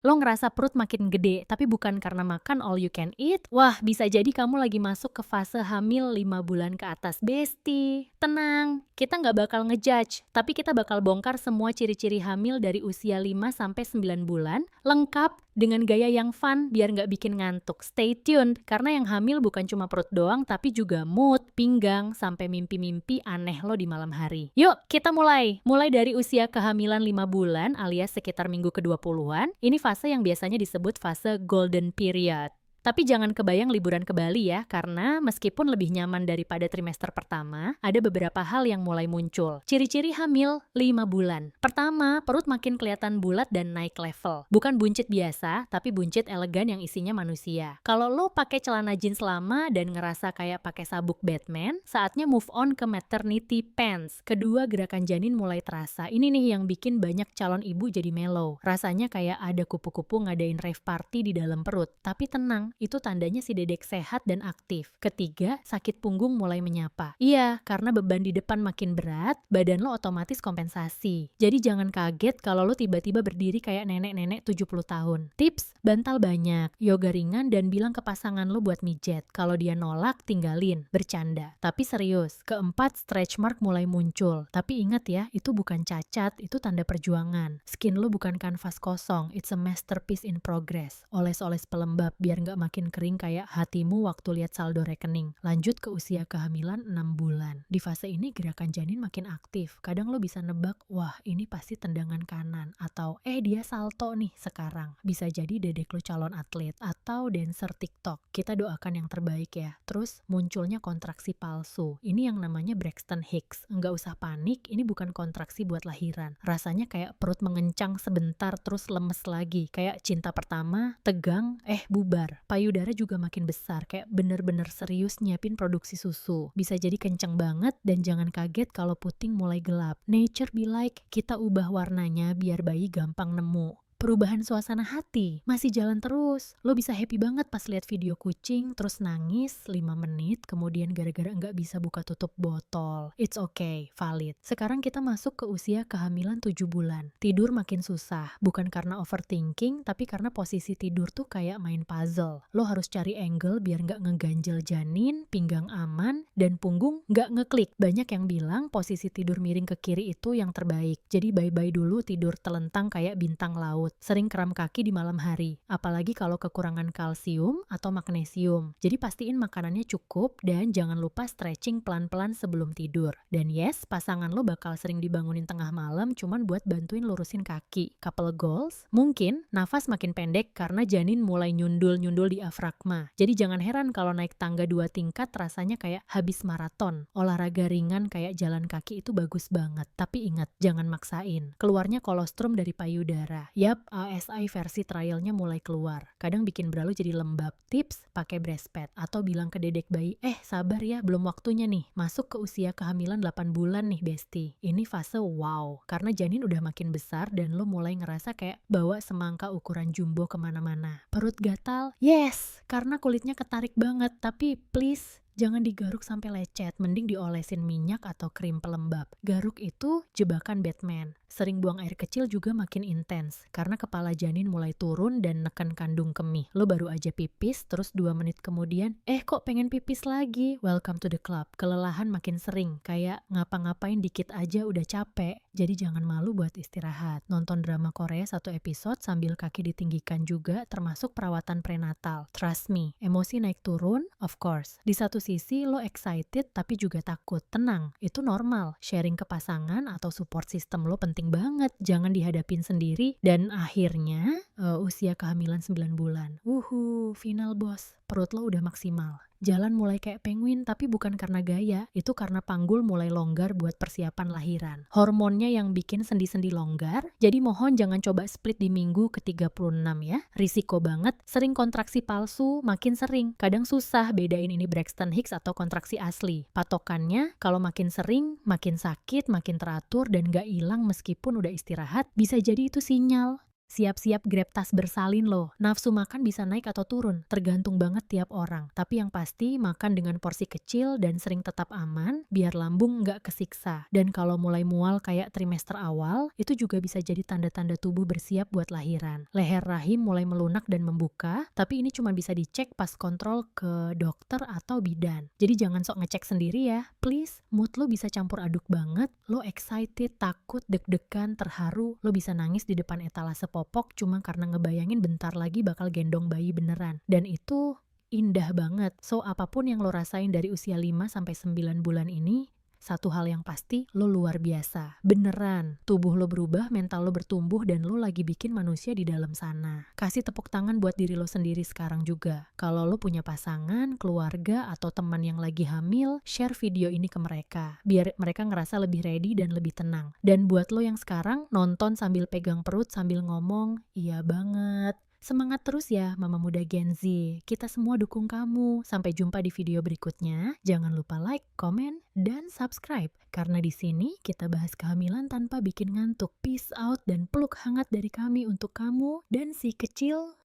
Lo ngerasa perut makin gede, tapi bukan karena makan all you can eat? Wah, bisa jadi kamu lagi masuk ke fase hamil 5 bulan ke atas, Besti. Tenang, kita nggak bakal ngejudge, tapi kita bakal bongkar semua ciri-ciri hamil dari usia 5 sampai 9 bulan, lengkap dengan gaya yang fun biar nggak bikin ngantuk. Stay tuned, karena yang hamil bukan cuma perut doang, tapi juga mood, pinggang, sampai mimpi-mimpi aneh lo di malam hari. Yuk, kita mulai. Mulai dari usia kehamilan 5 bulan alias sekitar minggu ke-20-an, ini fase yang biasanya disebut fase golden period. Tapi jangan kebayang liburan ke Bali ya, karena meskipun lebih nyaman daripada trimester pertama, ada beberapa hal yang mulai muncul. Ciri-ciri hamil 5 bulan. Pertama, perut makin kelihatan bulat dan naik level. Bukan buncit biasa, tapi buncit elegan yang isinya manusia. Kalau lo pakai celana jeans lama dan ngerasa kayak pakai sabuk Batman, saatnya move on ke maternity pants. Kedua, gerakan janin mulai terasa. Ini nih yang bikin banyak calon ibu jadi mellow. Rasanya kayak ada kupu-kupu ngadain rave party di dalam perut. Tapi tenang, itu tandanya si dedek sehat dan aktif. Ketiga, sakit punggung mulai menyapa. Iya, karena beban di depan makin berat, badan lo otomatis kompensasi. Jadi jangan kaget kalau lo tiba-tiba berdiri kayak nenek-nenek 70 tahun. Tips, bantal banyak, yoga ringan, dan bilang ke pasangan lo buat mijet. Kalau dia nolak, tinggalin, bercanda. Tapi serius. Keempat, stretch mark mulai muncul. Tapi ingat ya, itu bukan cacat, itu tanda perjuangan. Skin lo bukan kanvas kosong, it's a masterpiece in progress. Oles-oles pelembab biar nggak makin kering kayak hatimu waktu lihat saldo rekening. Lanjut ke usia kehamilan 6 bulan. Di fase ini gerakan janin makin aktif. Kadang lo bisa nebak, wah ini pasti tendangan kanan. Atau dia salto nih sekarang. Bisa jadi dedek lo calon atlet atau dancer TikTok. Kita doakan yang terbaik ya. Terus munculnya kontraksi palsu. Ini yang namanya Braxton Hicks. Nggak usah panik, ini bukan kontraksi buat lahiran. Rasanya kayak perut mengencang sebentar terus lemes lagi. Kayak cinta pertama, tegang, bubar. Payudara juga makin besar, kayak bener-bener serius nyiapin produksi susu. Bisa jadi kenceng banget dan jangan kaget kalau puting mulai gelap. Nature be like, kita ubah warnanya biar bayi gampang nemu. Perubahan suasana hati masih jalan terus. Lo bisa happy banget pas lihat video kucing, terus nangis 5 menit, kemudian gara-gara nggak bisa buka tutup botol. It's okay, valid. Sekarang kita masuk ke usia kehamilan 7 bulan. Tidur makin susah, bukan karena overthinking, tapi karena posisi tidur tuh kayak main puzzle. Lo harus cari angle biar nggak ngeganjel janin, pinggang aman, dan punggung nggak ngeklik. Banyak yang bilang posisi tidur miring ke kiri itu yang terbaik. Jadi bye-bye dulu tidur telentang kayak bintang laut. Sering kram kaki di malam hari, apalagi kalau kekurangan kalsium atau magnesium. Jadi pastiin makanannya cukup dan jangan lupa stretching pelan-pelan sebelum tidur. Dan yes, pasangan lo bakal sering dibangunin tengah malam cuman buat bantuin lurusin kaki. Couple goals, mungkin nafas makin pendek karena janin mulai nyundul-nyundul diafragma. Jadi jangan heran kalau naik tangga 2 tingkat rasanya kayak habis maraton. Olahraga ringan kayak jalan kaki itu bagus banget. Tapi ingat, jangan maksain. Keluarnya kolostrum dari payudara. Yap, ASI versi trialnya mulai keluar. Kadang bikin bra lo jadi lembab. Tips, pakai breast pad atau bilang ke dedek bayi, sabar ya, belum waktunya nih. Masuk ke usia kehamilan 8 bulan nih, Besti. Ini fase wow, karena janin udah makin besar dan lo mulai ngerasa kayak bawa semangka ukuran jumbo kemana-mana. Perut gatal? Yes, karena kulitnya ketarik banget. Tapi please, jangan digaruk sampai lecet, mending diolesin minyak atau krim pelembab. Garuk itu jebakan Batman. Sering buang air kecil juga makin intens, karena kepala janin mulai turun dan neken kandung kemih. Lo baru aja pipis, terus 2 menit kemudian, kok pengen pipis lagi? Welcome to the club. Kelelahan makin sering, kayak ngapa-ngapain dikit aja udah capek. Jadi jangan malu buat istirahat. Nonton drama Korea 1 episode sambil kaki ditinggikan juga, termasuk perawatan prenatal. Trust me, emosi naik turun, of course. Di satu sisi lo excited tapi juga takut. Tenang, itu normal. Sharing ke pasangan atau support system lo penting banget. Jangan dihadapin sendiri. Dan akhirnya usia kehamilan 9 bulan. Final boss. Perut lo udah maksimal. Jalan mulai kayak penguin, tapi bukan karena gaya, itu karena panggul mulai longgar buat persiapan lahiran. Hormonnya yang bikin sendi-sendi longgar, jadi mohon jangan coba split di minggu ke-36 ya. Risiko banget, sering kontraksi palsu, makin sering. Kadang susah bedain ini Braxton Hicks atau kontraksi asli. Patokannya, kalau makin sering, makin sakit, makin teratur, dan gak hilang meskipun udah istirahat, bisa jadi itu sinyal. Siap-siap grab tas bersalin loh. Nafsu makan bisa naik atau turun, tergantung banget tiap orang. Tapi yang pasti makan dengan porsi kecil dan sering tetap aman, biar lambung nggak kesiksa. Dan kalau mulai mual kayak trimester awal, itu juga bisa jadi tanda-tanda tubuh bersiap buat lahiran. Leher rahim mulai melunak dan membuka, tapi ini cuma bisa dicek pas kontrol ke dokter atau bidan. Jadi jangan sok ngecek sendiri ya, please. Mood lo bisa campur aduk banget, lo excited, takut, deg-degan, terharu, lo bisa nangis di depan etalase popok cuma karena ngebayangin bentar lagi bakal gendong bayi beneran. Dan itu indah banget. So, apapun yang lo rasain dari usia 5 sampai 9 bulan ini, satu hal yang pasti, lo luar biasa. Beneran, tubuh lo berubah, mental lo bertumbuh, dan lo lagi bikin manusia di dalam sana. Kasih tepuk tangan buat diri lo sendiri sekarang juga. Kalau lo punya pasangan, keluarga, atau teman yang lagi hamil, share video ini ke mereka. Biar mereka ngerasa lebih ready dan lebih tenang. Dan buat lo yang sekarang, nonton sambil pegang perut sambil ngomong, iya banget. Semangat terus ya Mama Muda Gen Z, kita semua dukung kamu. Sampai jumpa di video berikutnya. Jangan lupa like, komen, dan subscribe. Karena di sini kita bahas kehamilan tanpa bikin ngantuk. Peace out dan peluk hangat dari kami untuk kamu dan si kecil